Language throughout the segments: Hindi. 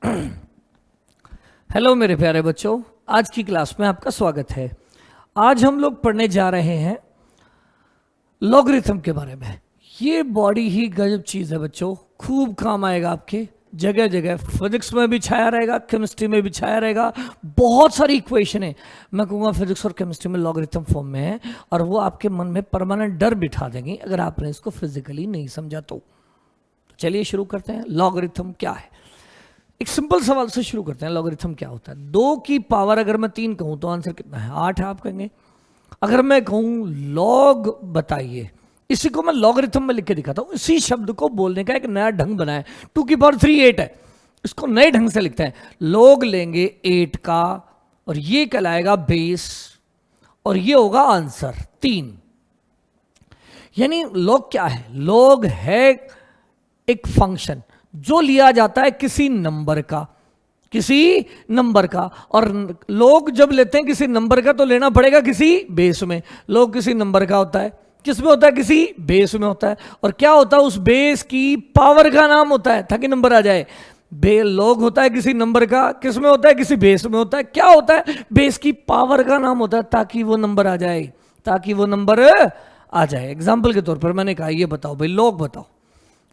हेलो मेरे प्यारे बच्चों, आज की क्लास में आपका स्वागत है। आज हम लोग पढ़ने जा रहे हैं लॉगरिथम के बारे में। ये बॉडी ही गजब चीज़ है बच्चों, खूब काम आएगा आपके। जगह जगह फिजिक्स में भी छाया रहेगा, केमिस्ट्री में भी छाया रहेगा। बहुत सारी इक्वेशन है, मैं कहूँगा फिजिक्स और केमिस्ट्री में लॉगरिथम फॉर्म में है, और वो आपके मन में परमानेंट डर बिठा देंगी अगर आपने इसको फिजिकली नहीं समझा तो। चलिए शुरू करते हैं। लॉगरिथम क्या है? एक सिंपल सवाल से शुरू करते हैं। लॉगरिथम क्या होता है? 2 की पावर अगर मैं 3 कहूं तो आंसर कितना है? 8 है, आप कहेंगे। अगर मैं कहूं लॉग बताइए, इसी को मैं लॉगरिथम में लिख के दिखाता हूं। इसी शब्द को बोलने का एक नया ढंग बनाया। 2 की पावर 3 8 है, इसको नए ढंग से लिखते हैं। लॉग लेंगे 8 का, और ये कहलाएगा बेस, और ये होगा आंसर 3। यानी लॉग क्या है? लॉग है एक फंक्शन जो लिया जाता है किसी नंबर का, और लोग जब लेते हैं किसी नंबर का तो लेना पड़ेगा किसी बेस में। लोग किसी नंबर का होता है, किस में होता है? किसी बेस में होता है। और क्या होता है? उस बेस की पावर का नाम होता है, ताकि नंबर आ जाए। लोग होता है किसी नंबर का, किस में होता है? किसी बेस में होता है। क्या होता है? बेस की पावर का नाम होता है, ताकि वो नंबर आ जाए, एग्जाम्पल के तौर पर मैंने कहा ये बताओ भाई, लोग बताओ।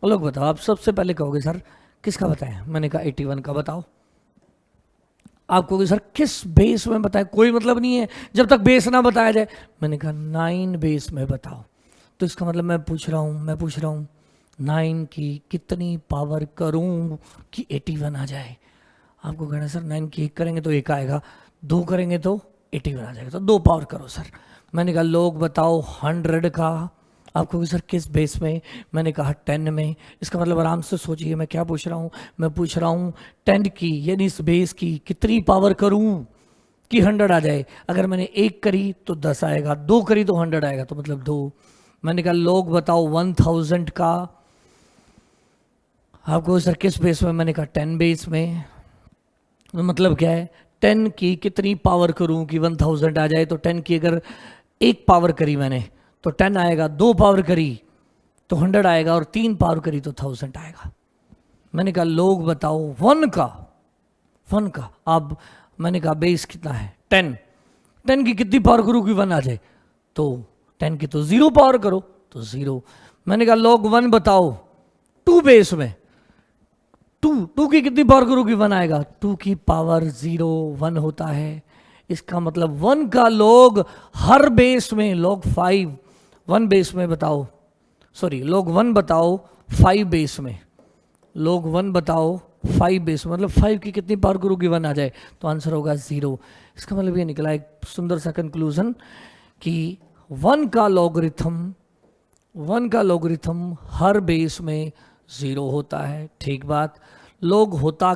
लोग बताओ। आप सबसे पहले कहोगे सर किसका बताएं? मैंने कहा 81 का बताओ। आप कहोगे सर किस बेस में बताएं? कोई मतलब नहीं है जब तक बेस ना बताया जाए। मैंने कहा 9 बेस में बताओ। तो इसका मतलब मैं पूछ रहा हूं 9 की कितनी पावर करूं कि 81 आ जाए? आपको कहना सर 9 की 1 करेंगे तो 1 आएगा, 2 करेंगे तो 81 आ जाएगा, तो 2 पावर करो सर। मैंने कहा लोग बताओ 100 का। आपको सर किस बेस में? मैंने कहा 10 में। इसका मतलब आराम से सोचिए मैं क्या पूछ रहा हूँ। मैं पूछ रहा हूँ 10 की, यानी इस बेस की कितनी पावर करूँ कि 100 आ जाए। अगर मैंने 1 करी तो 10 आएगा, 2 करी तो 100 आएगा, तो मतलब 2। मैंने कहा लोग बताओ 1000 का। आपको सर किस बेस में? मैंने कहा 10 बेस में। मतलब क्या है? 10 की कितनी पावर करूँ कि 1000 आ जाए? तो 10 की अगर 1 पावर करी मैंने तो 10 आएगा, 2 पावर करी तो 100 आएगा, और 3 पावर करी तो 1000 आएगा। मैंने कहा लोग बताओ 1 का। अब मैंने कहा बेस कितना है? 10 की कितनी पावर करूँ कि 1 आ जाए? तो 10 की तो 0 पावर करो, तो 0। मैंने कहा लोग 1 बताओ 2 बेस में। 2 की कितनी पावर करूँ कि 1 आएगा? 2 की पावर 0 1 होता है। इसका मतलब 1 का लोग हर बेस में, लोग 5 1 बेस में बताओ, सॉरी लोग 1 बताओ 5 बेस में। लोग 1 बताओ 5 बेस में, मतलब 5 की कितनी पावर करूँ कि 1 आ जाए? तो आंसर होगा 0। इसका मतलब ये निकला एक सुंदर सा कंक्लूजन कि 1 का लॉगरिथम हर बेस में 0 होता है। ठीक बात। लोग होता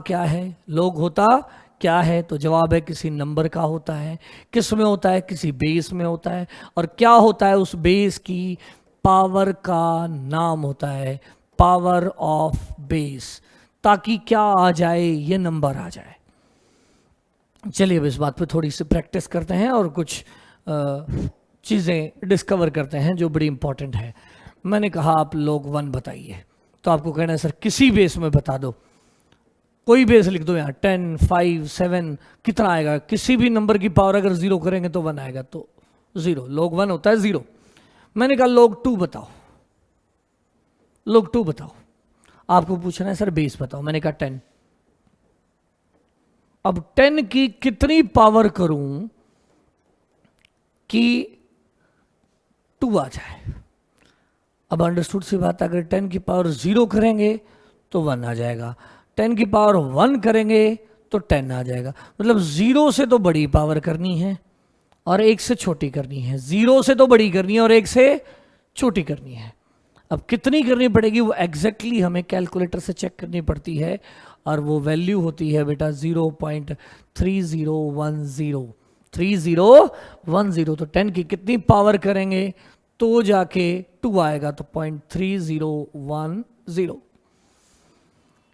क्या है? तो जवाब है किसी नंबर का होता है। किस में होता है? किसी बेस में होता है। और क्या होता है? उस बेस की पावर का नाम होता है पावर ऑफ बेस, ताकि क्या आ जाए? ये नंबर आ जाए। चलिए अब इस बात पे थोड़ी सी प्रैक्टिस करते हैं और कुछ चीज़ें डिस्कवर करते हैं जो बड़ी इंपॉर्टेंट है। मैंने कहा आप लोग 1 बताइए, तो आपको कहना है सर किसी बेस में बता दो। कोई बेस लिख दो यहाँ, 10 5 7 कितना आएगा? किसी भी नंबर की पावर अगर 0 करेंगे तो 1 आएगा, तो 0। लोग 1 होता है 0। मैंने कहा लोग 2 बताओ। आपको पूछना है सर बेस बताओ। मैंने कहा 10। अब 10 की कितनी पावर करूं कि 2 आ जाए? अब अंडरस्टूड सी बात है, अगर 10 की पावर 0 करेंगे तो 1 आ जाएगा, 10 की पावर 1 करेंगे तो 10 आ जाएगा। मतलब 0 से तो बड़ी पावर करनी है और 1 से छोटी करनी है, 0 से तो बड़ी करनी है और 1 से छोटी करनी है। अब कितनी करनी पड़ेगी वो एग्जैक्टली हमें कैलकुलेटर से चेक करनी पड़ती है, और वो वैल्यू होती है बेटा 0.3010। तो 10 की कितनी पावर करेंगे तो जाके 2 आएगा, तो 0.3010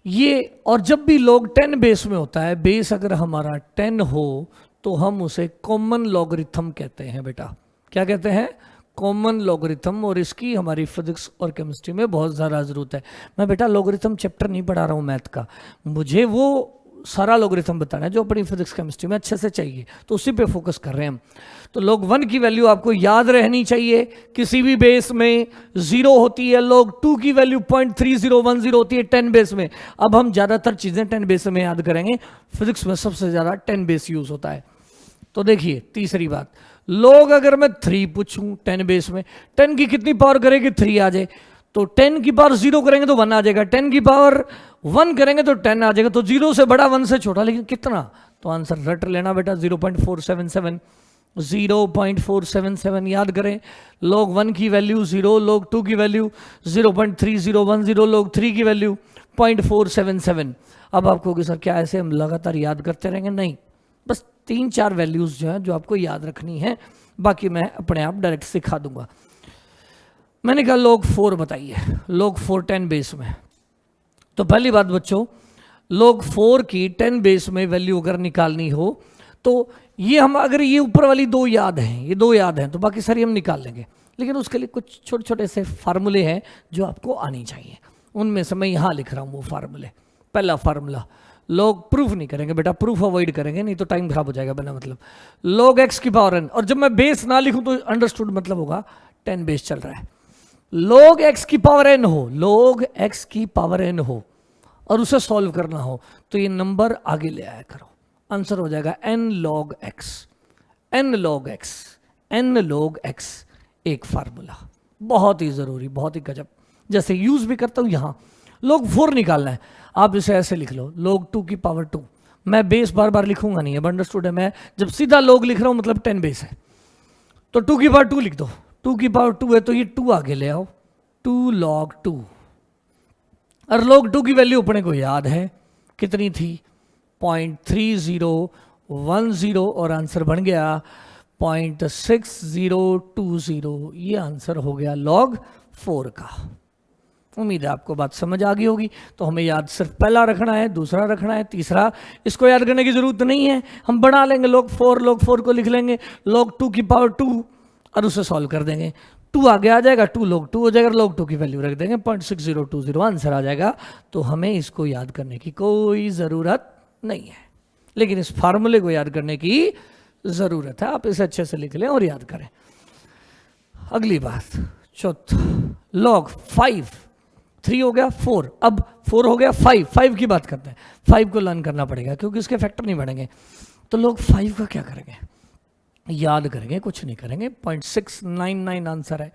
ये। और जब भी लोग 10 बेस में होता है, बेस अगर हमारा 10 हो तो हम उसे कॉमन लॉगरिथम कहते हैं बेटा। क्या कहते हैं? Common logarithm. और इसकी हमारी फिजिक्स और केमिस्ट्री में बहुत ज़्यादा ज़रूरत है। मैं बेटा लॉगरिथम चैप्टर नहीं पढ़ा रहा हूँ मैथ का, मुझे वो सारा लॉगरिथम बताना है जो अपनी फिजिक्स केमिस्ट्री में अच्छे से चाहिए, तो उसी पे फोकस कर रहे हैं हम। तो log 1 की वैल्यू आपको याद रहनी चाहिए, किसी भी बेस में 0 होती है। log 2 की वैल्यू 0.3010 होती है 10 बेस में। अब हम ज़्यादातर चीज़ें 10 बेस में याद करेंगे, फिजिक्स में सबसे ज़्यादा 10 बेस यूज़ होता है। तो देखिए तीसरी बात, log अगर मैं 3 पूछूं 10 बेस में, 10 की कितनी पावर करेंगे 3 आ जाए, तो 10 की पावर 0 करेंगे तो 1 आ जाएगा, 10 की पावर 1 करेंगे तो 10 आ जाएगा। तो 0 से बड़ा 1 से छोटा, लेकिन कितना, तो आंसर रट लेना बेटा 0.477। 0.477 याद करें। log 1 की वैल्यू 0, log 2 की वैल्यू 0.3010, log 3 की वैल्यू 0.477। अब आप कहोगे सर क्या ऐसे हम लगातार याद करते रहेंगे? नहीं, बस 3-4 वैल्यूज जो हैं जो आपको याद रखनी है, बाकी मैं अपने आप डायरेक्ट सिखा दूंगा। मैंने कहा log 4 बताइए, log 4 10 बेस में। तो पहली बात बच्चों, log 4 की 10 बेस में वैल्यू अगर निकालनी हो तो ये हम, अगर ये ऊपर वाली 2 याद हैं, ये 2 याद हैं, तो बाकी सारी हम निकाल लेंगे, लेकिन उसके लिए कुछ छोटे छोटे से फार्मूले हैं जो आपको आनी चाहिए। उनमें से मैं यहाँ लिख रहा हूँ वो फार्मूले। पहला फार्मूला, लोग प्रूफ नहीं करेंगे बेटा, प्रूफ अवॉइड करेंगे, नहीं तो टाइम खराब हो जाएगा बिना मतलब। log x की पावर n, और जब मैं बेस ना लिखूं तो अंडरस्टूड मतलब होगा 10 बेस चल रहा है। log x की पावर n हो, log x की पावर n हो और उसे सॉल्व करना हो तो ये नंबर आगे ले आया करो, आंसर हो जाएगा n log x। n log x, n log x एक फार्मूला बहुत ही जरूरी, बहुत ही गजब, जैसे यूज भी करता हूं यहां। log 4 निकालना है, आप इसे ऐसे लिख लो log 2 की पावर 2। मैं बेस बार बार लिखूंगा नहीं, अब अंडरस्टूड है। मैं जब सीधा log लिख रहा हूं मतलब 10 बेस है, तो 2 की पावर 2 लिख दो। 2 की पावर 2 है तो ये 2 आगे ले आओ, 2 log 2। और log 2 की वैल्यू अपने को याद है कितनी थी, 0.3010, और आंसर बन गया 0.6020। ये आंसर हो गया log 4 का। उम्मीद है आपको बात समझ आ गई होगी। तो हमें याद सिर्फ पहला रखना है, दूसरा रखना है, तीसरा इसको याद करने की जरूरत नहीं है, हम बना लेंगे log 4 को लिख लेंगे log 2 की पावर 2 और उसे सॉल्व कर देंगे। 2 आगे आ जाएगा, 2 log 2 हो जाएगा, log 2 की वैल्यू रख देंगे 0.6020, आंसर आ जाएगा। तो हमें इसको याद करने की कोई ज़रूरत नहीं है, लेकिन इस फार्मूले को याद करने की ज़रूरत है। आप इसे अच्छे से लिख लें और याद करें। अगली बात, चौथा, log 5, 3 हो गया 4, अब 4 हो गया 5 की बात करते हैं। 5 को लर्न करना पड़ेगा क्योंकि इसके फैक्टर नहीं बढ़ेंगे। तो log 5 का क्या करेंगे, याद करेंगे, कुछ नहीं करेंगे। 0.699 आंसर है,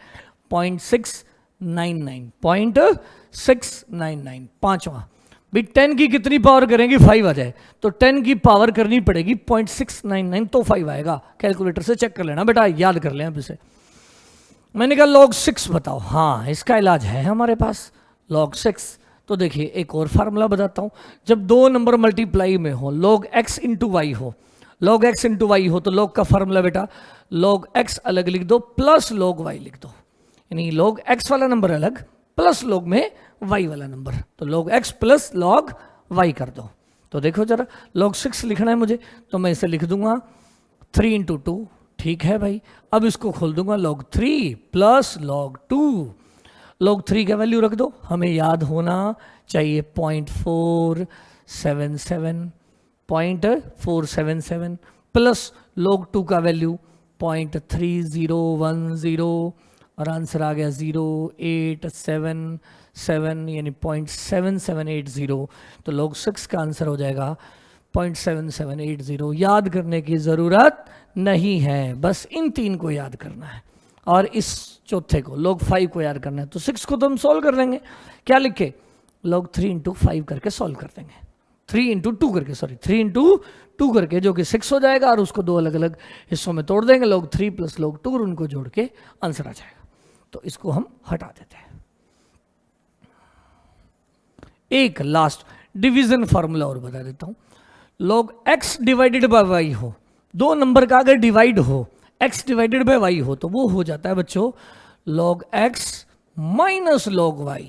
0.699, पांचवा। भाई 10 की कितनी पावर करेंगे 5 आ जाए, तो 10 की पावर करनी पड़ेगी 0.699 तो 5 आएगा। कैलकुलेटर से चेक कर लेना बेटा, याद कर लें अब इसे। मैंने कहा log 6 बताओ, हाँ इसका इलाज है हमारे पास log 6। तो देखिए एक और फार्मूला बताता हूँ, जब 2 नंबर मल्टीप्लाई में हो, log x इंटू वाई हो, log x इंटू वाई हो, तो log का फार्मूला बेटा log x अलग लिख दो प्लस log y लिख दो, यानी log x वाला नंबर अलग प्लस log में y वाला नंबर, तो log x plus log y कर दो। तो देखो जरा, log 6 लिखना है मुझे, तो मैं इसे लिख दूंगा 3 इंटू 2, ठीक है भाई। अब इसको खोल दूंगा log 3 प्लस log 2, log 3 का वैल्यू रख दो, हमें याद होना चाहिए 0.477 प्लस log 2 का वैल्यू 0.3010, और आंसर आ गया 0877, यानी 0.7780। तो log 6 का आंसर हो जाएगा 0.7780। याद करने की ज़रूरत नहीं है, बस इन 3 को याद करना है और इस चौथे को log 5 को याद करना है। तो 6 को तो हम सॉल्व कर लेंगे, क्या लिखे, log 3 इंटू 5 करके सॉल्व कर देंगे, 3 इंटू 2 करके, सॉरी 3 इंटू 2 करके, जो कि 6 हो जाएगा, और उसको 2 अलग अलग हिस्सों में तोड़ देंगे, log 3 प्लस log 2, और उनको जोड़ के आंसर आ जाएगा। तो इसको हम हटा देते हैं। एक लास्ट डिवीजन फार्मूला और बता देता हूं, log x divided by y हो, 2 नंबर का अगर डिवाइड हो, x डिवाइडेड बाय y हो, तो वो हो जाता है बच्चों log x minus log y।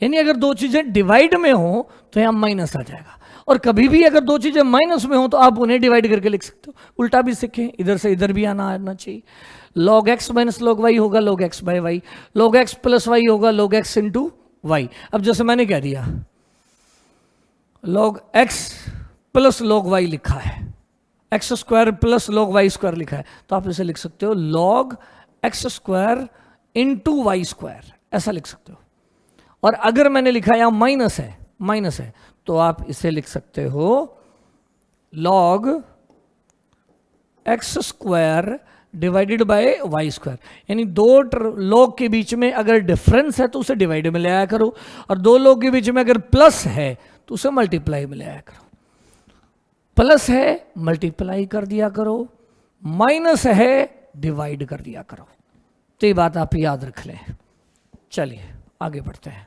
यानी अगर 2 चीजें डिवाइड में हो तो यहां माइनस आ जाएगा, और कभी भी अगर 2 चीजें माइनस में हो तो आप उन्हें डिवाइड करके लिख सकते हो। उल्टा भी सीखें, इधर से इधर भी आना चाहिए। log x minus log y होगा log x by y, log x plus y होगा log x इंटू वाई। अब जैसे मैंने कह दिया log x plus log y लिखा है, x square plus log y square लिखा है, तो आप इसे लिख सकते हो log x square into y square, ऐसा लिख सकते हो। और अगर मैंने लिखा है माइनस है तो आप इसे लिख सकते हो log x square divided by y square, यानी दो log के बीच में अगर डिफरेंस है तो उसे डिवाइड में ले आया करो, और दो log के बीच में अगर प्लस है तो उसे मल्टीप्लाई में ले आया करो। प्लस है मल्टीप्लाई कर दिया करो, माइनस है डिवाइड कर दिया करो। तो ये बात आप याद रख लें। चलिए आगे बढ़ते हैं।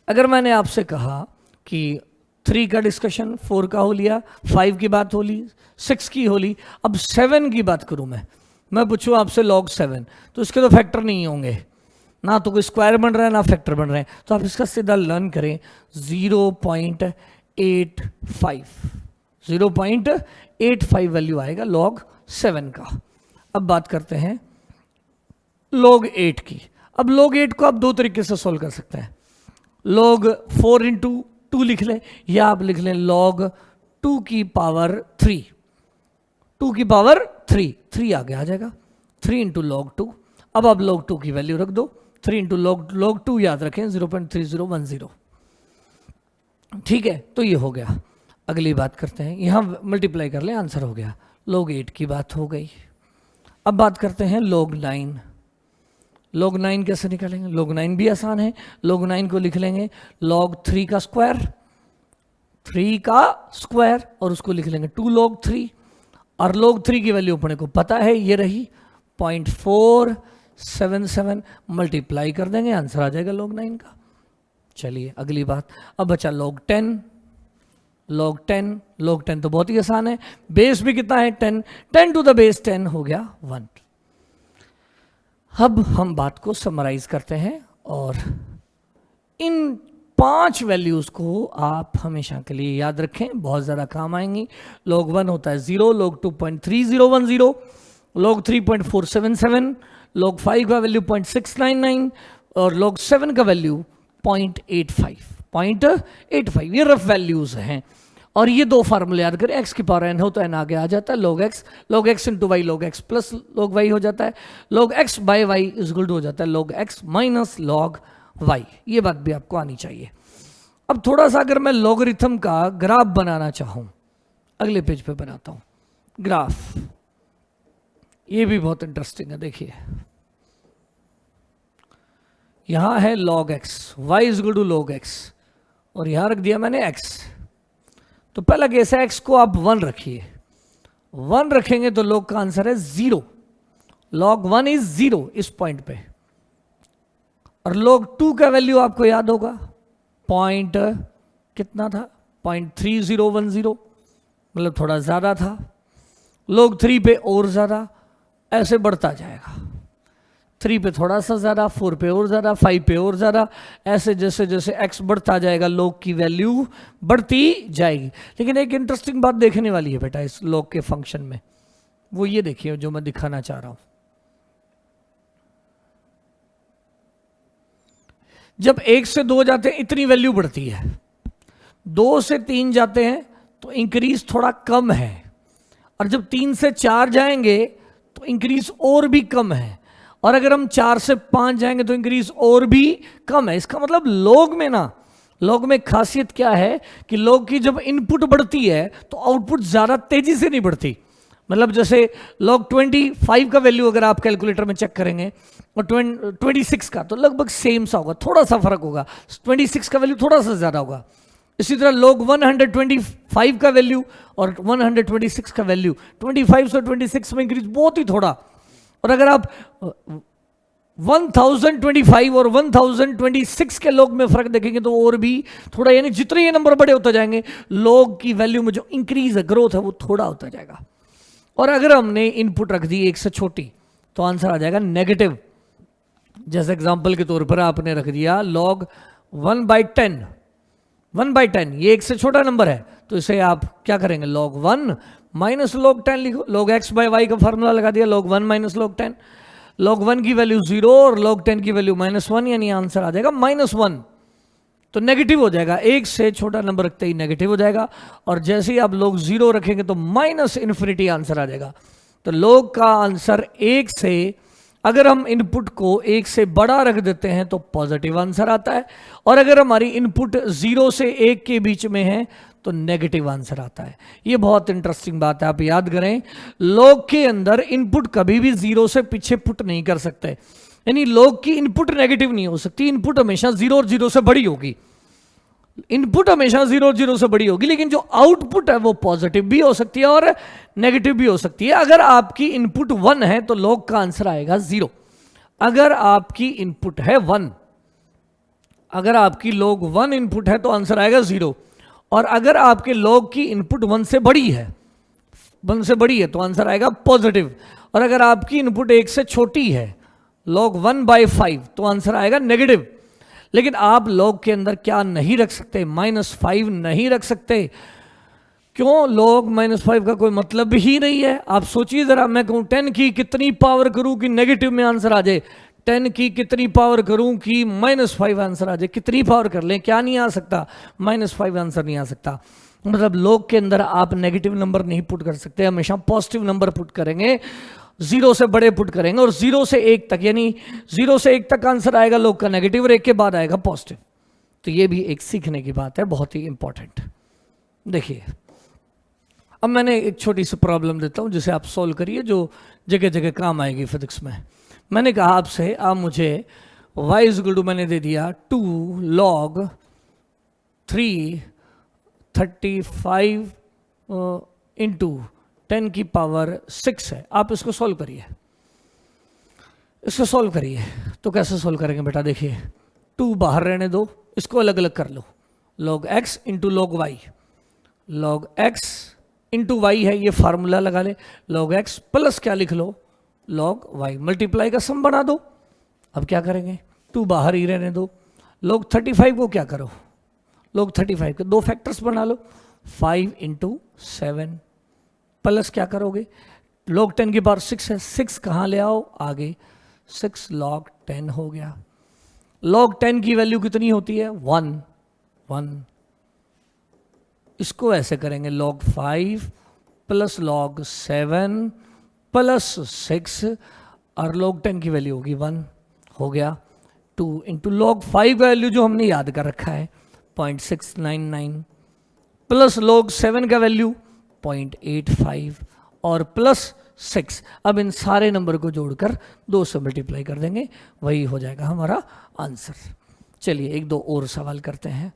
अगर मैंने आपसे कहा कि 3 का डिस्कशन, 4 का हो लिया, 5 की बात हो ली, 6 की हो ली, अब 7 की बात करूं मैं पूछूं आपसे log 7, तो इसके तो फैक्टर नहीं होंगे, ना तो कोई स्क्वायर बन रहा है ना फैक्टर बन रहे हैं, तो आप इसका सीधा लर्न करें 0.85 वैल्यू आएगा log 7 का। अब बात करते हैं log 8 की। अब log 8 को आप दो तरीके से सोल्व कर सकते हैं, log 4 इंटू 2 लिख लें, या आप लिख लें log 2 की पावर 3, 2 की पावर 3 आगे आ जाएगा, 3 इंटू log 2। अब आप log 2 की वैल्यू रख दो, 3 इंटू log 2 याद रखें 0.3010, ठीक है। तो ये हो गया। अगली बात करते हैं, यहाँ मल्टीप्लाई कर लें, आंसर हो गया। log 8 की बात हो गई। अब बात करते हैं log 9। log 9 कैसे निकालेंगे? log 9 भी आसान है। log 9 को लिख लेंगे log 3 का स्क्वायर, और उसको लिख लेंगे 2 log 3, और log 3 की वैल्यू अपने को पता है, ये रही 0.477, मल्टीप्लाई कर देंगे, आंसर आ जाएगा log 9 का। चलिए अगली बात, अब बचा log 10। log 10 तो बहुत ही आसान है, बेस भी कितना है 10 टू द बेस 10 हो गया 1। अब हम बात को समराइज करते हैं, और इन 5 वैल्यूज को आप हमेशा के लिए याद रखें, बहुत ज़्यादा काम आएंगी। log 1 होता है 0, log 2.3010, log 3.477, log 5 का वैल्यू 0.699, और log 7 का वैल्यू 0.85। ये रफ वैल्यूज हैं, और ये दो फार्मूले याद करें, x की पावर n हो तो n आगे आ जाता है, log x into y log x plus log y हो जाता है, log x by y is equal to हो जाता है log x minus log y। ये बात भी आपको आनी चाहिए। अब थोड़ा सा अगर मैं लॉगरिथम का ग्राफ बनाना चाहूं, अगले पेज पे बनाता हूं ग्राफ, ये भी बहुत इंटरेस्टिंग है। देखिए यहां है log x, y is equal to log x, और यहां रख दिया मैंने x। तो पहला केस है x को आप 1 रखिए, 1 रखेंगे तो log का आंसर है 0, log 1 इज 0 इस पॉइंट पे। और log 2 का वैल्यू आपको याद होगा, पॉइंट कितना था 0.3010, मतलब थोड़ा ज्यादा था। log 3 पे और ज्यादा, ऐसे बढ़ता जाएगा, 3 पे थोड़ा सा ज़्यादा, 4 पे और ज़्यादा, 5 पे और ज़्यादा, ऐसे जैसे जैसे x बढ़ता जाएगा log की वैल्यू बढ़ती जाएगी। लेकिन एक इंटरेस्टिंग बात देखने वाली है बेटा इस log के फंक्शन में, वो ये देखिए जो मैं दिखाना चाह रहा हूं। जब 1 से 2 जाते हैं इतनी वैल्यू बढ़ती है, 2 से 3 जाते हैं तो इंक्रीज थोड़ा कम है, और जब 3 से 4 जाएंगे तो इंक्रीज और भी कम है, और अगर हम 4 से 5 जाएंगे तो इंक्रीज और भी कम है। इसका मतलब log में खासियत क्या है कि log की जब इनपुट बढ़ती है तो आउटपुट ज़्यादा तेजी से नहीं बढ़ती। मतलब जैसे log 25 का वैल्यू अगर आप कैलकुलेटर में चेक करेंगे और 26 का, तो लगभग सेम सा होगा, थोड़ा सा फर्क होगा, 26 का वैल्यू थोड़ा सा ज़्यादा होगा। इसी तरह log 125 का वैल्यू और 126 का वैल्यू, 25 से 26 में इंक्रीज बहुत ही थोड़ा। और अगर आप 1025 और 1026 के log में फर्क देखेंगे तो और भी थोड़ा, यानी जितने ये नंबर बड़े होते जाएंगे log की वैल्यू में जो इंक्रीज है, ग्रोथ है, वो थोड़ा होता जाएगा। और अगर हमने इनपुट रख दी 1 से छोटी तो आंसर आ जाएगा नेगेटिव। जैसे एग्जांपल के तौर पर आपने रख दिया log 1/10, 1/10 ये 1 से छोटा नंबर है, तो इसे आप क्या करेंगे log 1 माइनस log 10 लिखो। log x बाय y का फार्मूला लगा दिया, log 1 माइनस log 10, log 1 की वैल्यू 0 और log 10 की वैल्यू -1, यानी आंसर आ जाएगा -1। तो नेगेटिव हो जाएगा, एक से छोटा नंबर रखते ही नेगेटिव हो जाएगा, और जैसे ही आप लोग 0 रखेंगे तो माइनस इन्फिनिटी आंसर आ जाएगा। तो लोग का आंसर 1 से, अगर हम इनपुट को 1 से बड़ा रख देते हैं तो पॉजिटिव आंसर आता है, और अगर हमारी इनपुट 0 से 1 के बीच में है तो नेगेटिव आंसर आता है। ये बहुत इंटरेस्टिंग बात है, आप याद करें, लॉग के अंदर इनपुट कभी भी 0 से पीछे पुट नहीं कर सकते, यानी लॉग की इनपुट नेगेटिव नहीं हो सकती, इनपुट हमेशा 0 और 0 से बड़ी होगी, इनपुट हमेशा 0 और 0 से बड़ी होगी, लेकिन जो आउटपुट है वो पॉजिटिव भी हो सकती है और नेगेटिव भी हो सकती है। अगर आपकी इनपुट 1 है तो लॉग का आंसर आएगा 0। अगर आपकी इनपुट है 1, अगर आपकी लॉग 1 इनपुट है तो आंसर आएगा 0, और अगर आपके लॉग की इनपुट 1 से बड़ी है, 1 से बड़ी है तो आंसर आएगा पॉजिटिव, और अगर आपकी इनपुट 1 से छोटी है, लॉग 1/5, तो आंसर आएगा नेगेटिव। लेकिन आप लॉग के अंदर क्या नहीं रख सकते, -5 नहीं रख सकते। क्यों? लॉग -5 का कोई मतलब ही नहीं है। आप सोचिए जरा, मैं कहूँ 10 की कितनी पावर करूं कि नेगेटिव में आंसर आ जाए, 10 की कितनी पावर करूं कि -5 आंसर आ जाए, कितनी पावर कर लें, क्या नहीं आ सकता, -5 आंसर नहीं आ सकता। मतलब लॉग के अंदर आप नेगेटिव नंबर नहीं पुट कर सकते, हमेशा पॉजिटिव नंबर पुट करेंगे, 0 से बड़े पुट करेंगे, और 0 से 1 तक, यानी 0 से 1 तक आंसर आएगा लॉग का नेगेटिव, और 1 के बाद आएगा पॉजिटिव। तो ये भी एक सीखने की बात है, बहुत ही इंपॉर्टेंट। देखिए, अब मैंने एक छोटी सी प्रॉब्लम देता हूं जिसे आप सॉल्व करिए, जो जगह जगह काम आएगी फिजिक्स में। मैंने कहा आपसे, आप मुझे y इक्वल टू मैंने दे दिया 2 log 335 इंटू 10 की पावर 6 है। आप इसको सॉल्व करिए, इसको सॉल्व करिए। तो कैसे सॉल्व करेंगे बेटा? देखिए, 2 बाहर रहने दो, इसको अलग अलग कर लो, log x into log y, log x into y है, ये फार्मूला लगा ले, log x प्लस क्या लिख लो, log y, मल्टीप्लाई का सम बना दो। अब क्या करेंगे? 2 बाहर ही रहने दो, log 35 को क्या करो, log 35 के 2 फैक्टर्स बना लो, 5 इंटू 7 प्लस क्या करोगे, log 10 की पावर 6 है, 6 कहाँ ले आओ आगे, 6 log 10 हो गया। log 10 की वैल्यू कितनी होती है? 1। इसको ऐसे करेंगे, log 5 प्लस log 7 प्लस 6, और log 10 की वैल्यू होगी 1, हो गया। 2 इंटू log 5 का वैल्यू जो हमने याद कर रखा है 0.699, प्लस log 7 का वैल्यू 0.85, और प्लस 6। अब इन सारे नंबर को जोड़कर 2 से मल्टीप्लाई कर देंगे, वही हो जाएगा हमारा आंसर। चलिए 1-2 और सवाल करते हैं।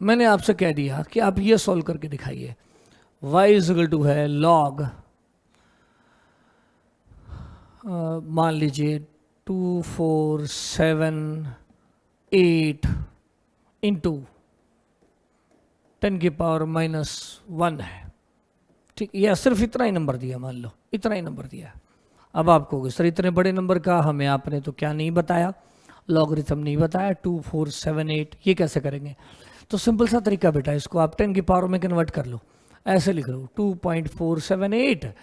मैंने आपसे कह दिया कि आप ये सॉल्व करके दिखाइए, y इक्वल टू है log, मान लीजिए 2478 इंटू 10 की पावर -1 है, ठीक, या सिर्फ इतना ही नंबर दिया, मान लो इतना ही नंबर दिया। अब आप कहोगे सर इतने बड़े नंबर का हमें आपने तो क्या नहीं बताया, लॉगरिथम नहीं बताया, 2478, ये कैसे करेंगे? तो सिंपल सा तरीका बेटा, इसको आप 10 की पावर में कन्वर्ट कर लो, ऐसे लिख लो 2.478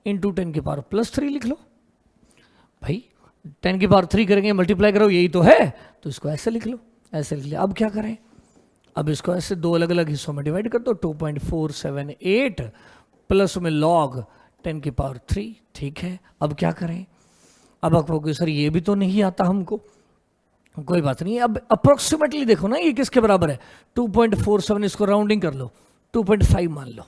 इंटू 10 की पावर +3 लिख लो। भाई 10 की पावर 3 करेंगे, मल्टीप्लाई करो, यही तो है, तो इसको ऐसे लिख लो, ऐसे लिख लिया। अब क्या करें? अब इसको ऐसे 2 अलग अलग हिस्सों में डिवाइड कर दो, 2.478 प्लस में log 10 की पावर 3, ठीक है। अब क्या करें? अब आप कहोगे सर ये भी तो नहीं आता हमको, कोई बात नहीं, अब अप्रोक्सीमेटली देखो ना ये किसके बराबर है, 2.47, इसको राउंडिंग कर लो, 2.5 मान लो,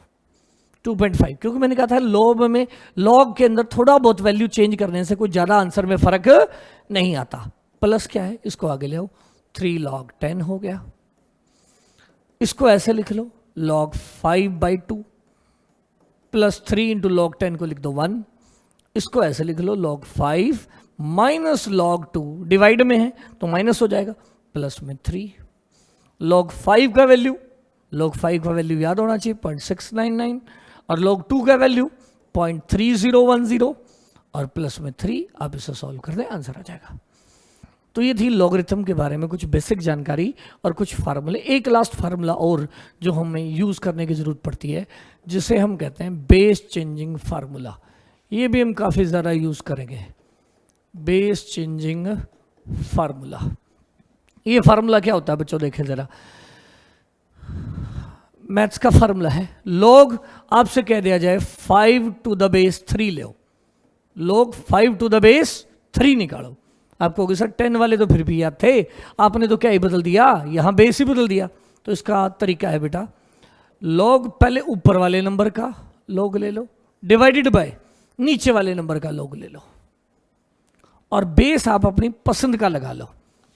2.5, क्योंकि मैंने कहा था लॉग के अंदर थोड़ा बहुत वैल्यू चेंज करने से कोई ज़्यादा आंसर में फ़र्क नहीं आता। प्लस क्या है, इसको आगे ले आओ, 3 log 10 हो गया। इसको ऐसे लिख लो, log 5/2 प्लस 3 इंटू log 10 को लिख दो 1। इसको ऐसे लिख लो, log 5 माइनस log 2, डिवाइड में है तो माइनस हो जाएगा, प्लस में 3। log 5 का वैल्यू, log 5 का वैल्यू याद होना चाहिए 0.699, और log 2 का वैल्यू 0.3010, और प्लस में 3। आप इसे सॉल्व कर दें, आंसर आ जाएगा। तो ये थी लॉगरिथम के बारे में कुछ बेसिक जानकारी और कुछ फार्मूले। एक लास्ट फार्मूला और जो हमें यूज़ करने की ज़रूरत पड़ती है, जिसे हम कहते हैं बेस चेंजिंग फार्मूला। ये भी हम काफ़ी ज़्यादा यूज़ करेंगे, बेस चेंजिंग फार्मूला। ये फार्मूला क्या होता है बच्चों, देखें जरा, मैथ्स का फार्मूला है log, आपसे कह दिया जाए 5 to the base 3 ले, log 5 to the base 3 निकालो। आप कहोगे सर 10 वाले तो फिर भी याद थे, आपने तो क्या ही बदल दिया, यहां बेस ही बदल दिया। तो इसका तरीका है बेटा, log पहले ऊपर वाले नंबर का log ले लो, डिवाइडेड बाय नीचे वाले नंबर का log ले लो, और बेस आप अपनी पसंद का लगा लो,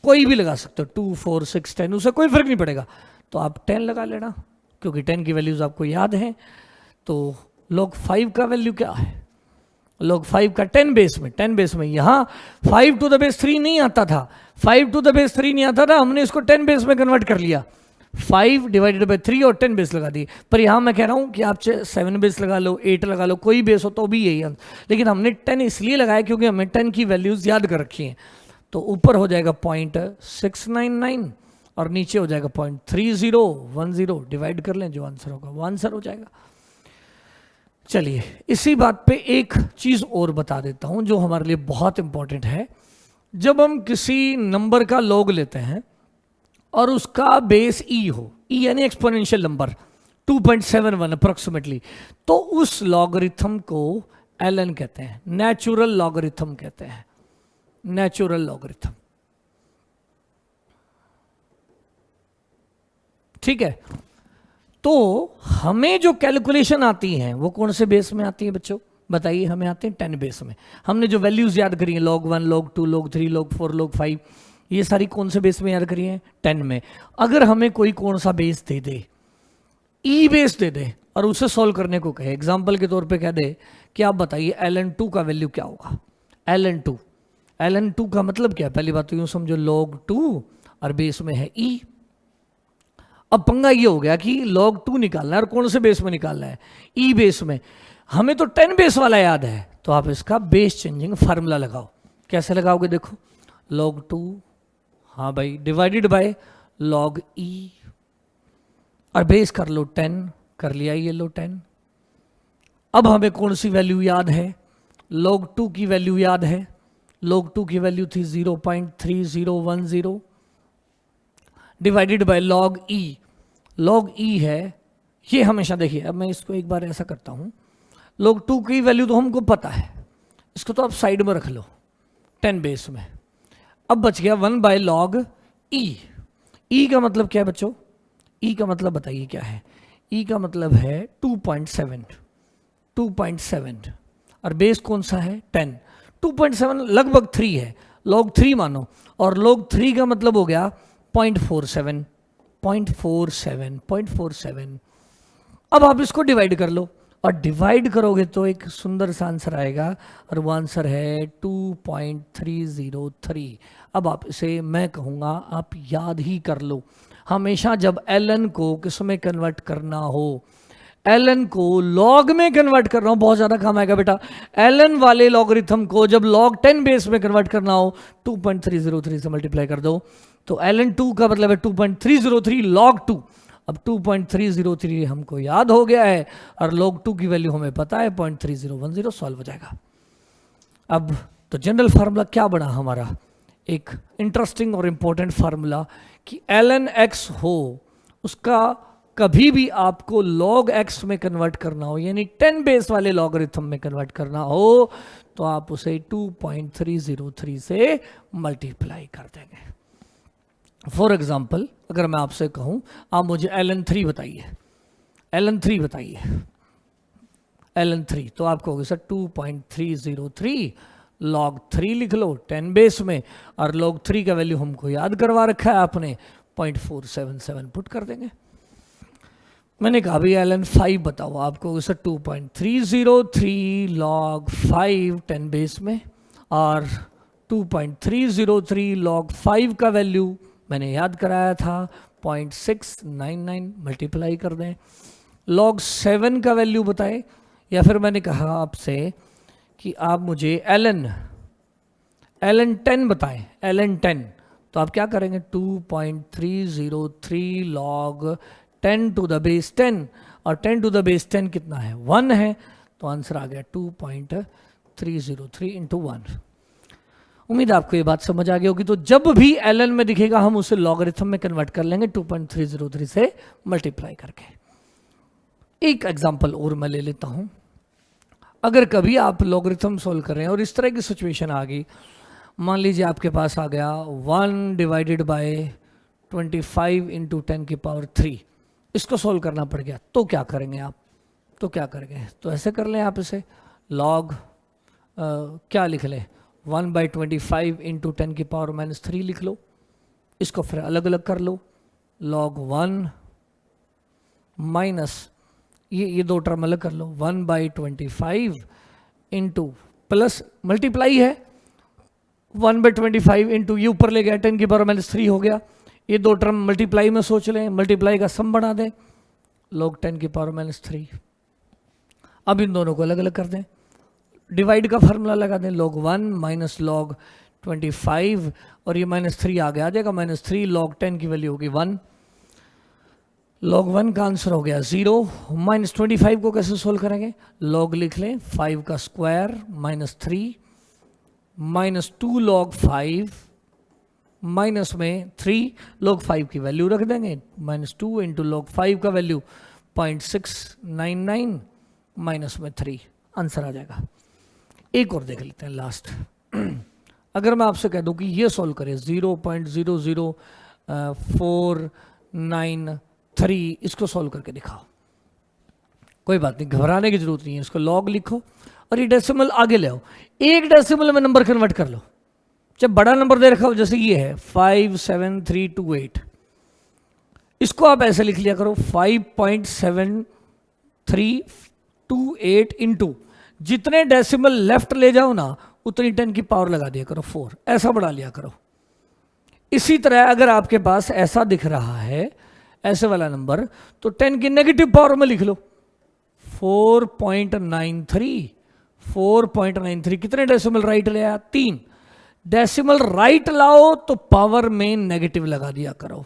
कोई भी लगा सकते हो, 2, 4, 6, 10, उससे कोई फर्क नहीं पड़ेगा। तो आप 10 लगा लेना, क्योंकि 10 की वैल्यूज आपको याद हैं। तो log 5 का वैल्यू क्या है, log 5 का 10 बेस में यहाँ 5 to the base 3 नहीं आता था, 5 to the base 3 नहीं आता था, हमने इसको 10 बेस में कन्वर्ट कर लिया, 5 डिवाइडेड बाई 3 और 10 बेस लगा दी। पर यहाँ मैं कह रहा हूँ कि आप 7 बेस लगा लो, 8 लगा लो, कोई बेस हो तो भी यही आंसर, लेकिन हमने 10 इसलिए लगाया क्योंकि हमें 10 की वैल्यूज याद कर रखी हैं। तो ऊपर हो जाएगा 0.699 और नीचे हो जाएगा 0.3010, डिवाइड कर लें, जो आंसर होगा वो आंसर हो जाएगा। चलिए इसी बात पे एक चीज और बता देता हूं जो हमारे लिए बहुत इंपॉर्टेंट है। जब हम किसी नंबर का log लेते हैं और उसका बेस e हो, e यानी एक्सपोनेंशियल नंबर 2.71 अप्रोक्सीमेटली, तो उस लॉगरिथम को ln कहते हैं, नेचुरल लॉगरिथम कहते हैं, नेचुरल लॉगरिथम। ठीक है, तो हमें जो कैलकुलेशन आती हैं वो कौन से बेस में आती है बच्चों, बताइए, हमें आते हैं 10 बेस में। हमने जो वैल्यूज याद करी हैं, log 1, log 2, log 3, log 4, log 5, ये सारी कौन से बेस में याद करी हैं, 10 में। अगर हमें कोई कौन सा बेस दे दे, ई बेस दे दे, और उसे सॉल्व करने को कहे, एग्जाम्पल के तौर पे कह दे कि आप बताइए ln2 का वैल्यू क्या होगा, ln2 का मतलब क्या है, पहली बात तो यूं समझो log 2 और बेस में है e। अब पंगा ये हो गया कि log 2 निकालना है और कौन से बेस में निकालना है, ई बेस में। हमें तो 10 बेस वाला याद है, तो आप इसका बेस चेंजिंग फार्मूला लगाओ। कैसे लगाओगे, देखो, log 2, हाँ भाई, डिवाइडेड बाय log e, और बेस कर लो 10, कर लिया ये लो 10। अब हमें कौन सी वैल्यू याद है, log 2 की वैल्यू याद है, log 2 की वैल्यू थी 0.3010, divided by log e, log e है ये, हमेशा देखिए, अब मैं इसको एक बार ऐसा करता हूं, log 2 की वैल्यू तो हमको पता है, इसको तो आप साइड में रख लो 10 बेस में। अब बच गया 1 बाय log e। e का मतलब क्या है बच्चों, e का मतलब बताइए क्या है, e का मतलब है 2.7, और बेस कौन सा है 10, 2.7 लगभग 3 है, log 3 मानो, और log 3 का मतलब हो गया 0.47। अब आप इसको डिवाइड कर लो, और डिवाइड करोगे तो एक सुंदर सा आंसर आएगा, और वो आंसर है 2.303। अब आप इसे, मैं कहूँगा आप याद ही कर लो, हमेशा जब ln को किस में कन्वर्ट करना हो, ln को log में कन्वर्ट करना हो, बहुत ज़्यादा काम आएगा बेटा। ln वाले लॉगरिथम को जब log 10 बेस में कन्वर्ट करना हो, 2.303 से मल्टीप्लाई कर दो, तो ln2 का मतलब है 2.303 log 2। अब 2.303 हमको याद हो गया है, और log 2 की वैल्यू हमें पता है 0.3010, सॉल्व हो जाएगा। अब तो जनरल फार्मूला क्या बना हमारा, एक इंटरेस्टिंग और इंपॉर्टेंट फार्मूला कि ln x हो, उसका कभी भी आपको log x में कन्वर्ट करना हो, यानी 10 बेस वाले लॉगरिथम में कन्वर्ट करना हो, तो आप उसे 2.303 से मल्टीप्लाई कर देंगे। फॉर एग्जाम्पल, अगर मैं आपसे कहूं आप मुझे ln3 बताइए, ln3, तो आप कहोगे सर 2.303 log 3 लिख लो 10 बेस में, और log 3 का वैल्यू हमको याद करवा रखा है आपने, 0.477 पुट कर देंगे। मैंने कहा भी ln5 बताओ, आपको सर 2.303 log 5 10 बेस में, और 2.303 log 5 का वैल्यू मैंने याद कराया था 0.699, मल्टीप्लाई कर दें। log 7 का वैल्यू बताएं, या फिर मैंने कहा आपसे कि आप मुझे ln 10 बताएं, ln 10, तो आप क्या करेंगे, 2.303 log 10 to the base 10, और 10 to the base 10 कितना है, 1 है, तो आंसर आ गया 2.303 into 1। उम्मीद आपको ये बात समझ आ गई होगी। तो जब भी ln में दिखेगा हम उसे लॉगरिथम में कन्वर्ट कर लेंगे 2.303 से मल्टीप्लाई करके। एक एग्जांपल और मैं ले लेता हूं। अगर कभी आप लॉगरिथम सोल्व कर रहे हैं और इस तरह की सिचुएशन आ गई, मान लीजिए आपके पास आ गया 1 डिवाइडेड बाय 25 इंटू 10 की पावर 3, इसको सोल्व करना पड़ गया, तो क्या करेंगे आप? तो ऐसे कर लें आप इसे लॉग क्या लिख लें 1/25 इंटू 10 की पावर -3 लिख लो। इसको फिर अलग अलग कर लो, log 1 माइनस ये दो टर्म अलग कर लो 1/25 इंटू प्लस मल्टीप्लाई है 1/25 इंटू ये ऊपर ले गया 10 की पावर -3 हो गया। ये दो टर्म मल्टीप्लाई में सोच लें, मल्टीप्लाई का सम बना दें log 10 की पावर -3। अब इन दोनों को अलग अलग कर दें, डिवाइड का फार्मूला लगा दें log 1 माइनस log 25 और ये -3 आगे आ जाएगा, -3 log 10 की वैल्यू होगी 1, log 1 का आंसर हो गया 0। -25 को कैसे सोल्व करेंगे? log लिख लें 5 का स्क्वायर -3 -2 log 5 माइनस में 3 log 5 की वैल्यू रख देंगे -2 इंटू log 5 का वैल्यू 0.699 माइनस में 3, आंसर आ जाएगा। एक और देख लेते हैं लास्ट। अगर मैं आपसे कह दूं कि ये सोल्व करें 0.00493, इसको सोल्व करके दिखाओ। कोई बात नहीं, घबराने की जरूरत नहीं है, इसको लॉग लिखो और ये डेसिमल आगे ले आओ, एक डेसिमल में नंबर कन्वर्ट कर लो। जब बड़ा नंबर दे रखा हो जैसे ये है 57328, इसको आप ऐसे लिख लिया करो 5.7328 इंटू जितने डेसिमल लेफ्ट ले जाओ ना उतनी 10 की पावर लगा दिया करो 4, ऐसा बढ़ा लिया करो। इसी तरह अगर आपके पास ऐसा दिख रहा है ऐसे वाला नंबर, तो 10 की नेगेटिव पावर में लिख लो 4.93 कितने डेसिमल राइट ले आया? 3 डेसिमल राइट लाओ तो पावर में नेगेटिव लगा दिया करो,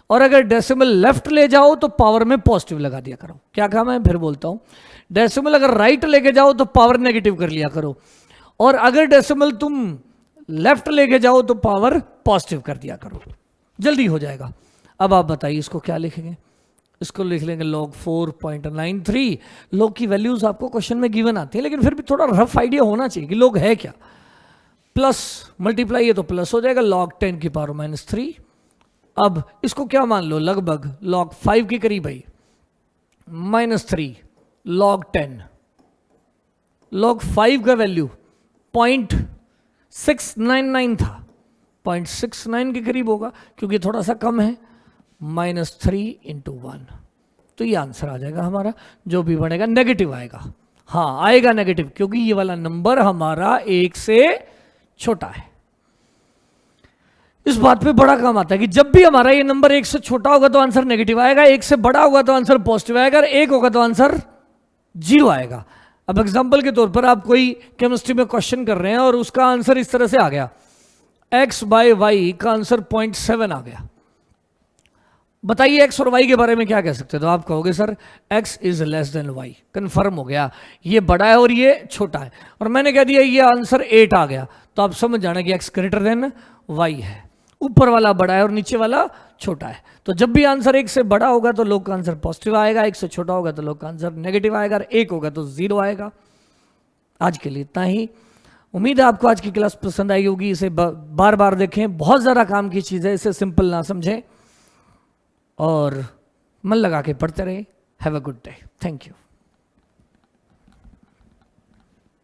और अगर डेसिमल लेफ्ट ले जाओ तो पावर में पॉजिटिव लगा दिया करो। क्या कहा मैं? फिर बोलता हूं, डेसिमल अगर राइट लेके जाओ तो पावर नेगेटिव कर लिया करो, और अगर डेसिमल तुम लेफ्ट लेके जाओ तो पावर पॉजिटिव कर दिया करो, जल्दी हो जाएगा। अब आप बताइए इसको क्या लिखेंगे? इसको लिख लेंगे log 4.93। log की वैल्यूज आपको क्वेश्चन में गिवन आती है, लेकिन फिर भी थोड़ा रफ आइडिया होना चाहिए कि log है क्या। प्लस मल्टीप्लाई है तो प्लस हो जाएगा log 10 की पावर -3। अब इसको क्या मान लो, लगभग log 5 के करीब है, -3 log 10, log 5 का वैल्यू 0.699 था, 0.69 के करीब होगा क्योंकि थोड़ा सा कम है, -3 इंटू 1, तो ये आंसर आ जाएगा हमारा। जो भी बनेगा नेगेटिव आएगा, हाँ आएगा नेगेटिव, क्योंकि ये वाला नंबर हमारा 1 से छोटा है। इस बात पे बड़ा काम आता है कि जब भी हमारा ये नंबर 1 से छोटा होगा तो आंसर नेगेटिव आएगा, 1 से बड़ा होगा तो आंसर पॉजिटिव आएगा, और 1 होगा तो आंसर 0 आएगा। अब एग्जांपल के तौर पर आप कोई केमिस्ट्री में क्वेश्चन कर रहे हैं और उसका आंसर इस तरह से आ गया, x/y का आंसर 0.7 आ गया। बताइए x और y के बारे में क्या कह सकते हैं? तो आप कहोगे sir x is less than y, confirm हो गया, ये बड़ा है और ये छोटा है, और मैंने कह दिया ये आंसर 8 आ गया, तो आप समझ जाना कि x ग्रेटर देन y है, ऊपर वाला बड़ा है और नीचे वाला छोटा है। तो जब भी आंसर 1 से बड़ा होगा तो log का आंसर पॉजिटिव आएगा, 1 से छोटा होगा तो log का आंसर नेगेटिव आएगा, और 1 होगा तो 0 आएगा। आज के लिए इतना ही। उम्मीद है आपको आज की क्लास पसंद आई होगी। इसे बार बार देखें, बहुत ज़्यादा काम की चीज़ है, इसे सिंपल ना समझें और मन लगा के पढ़ते रहे। Have a good day, thank you.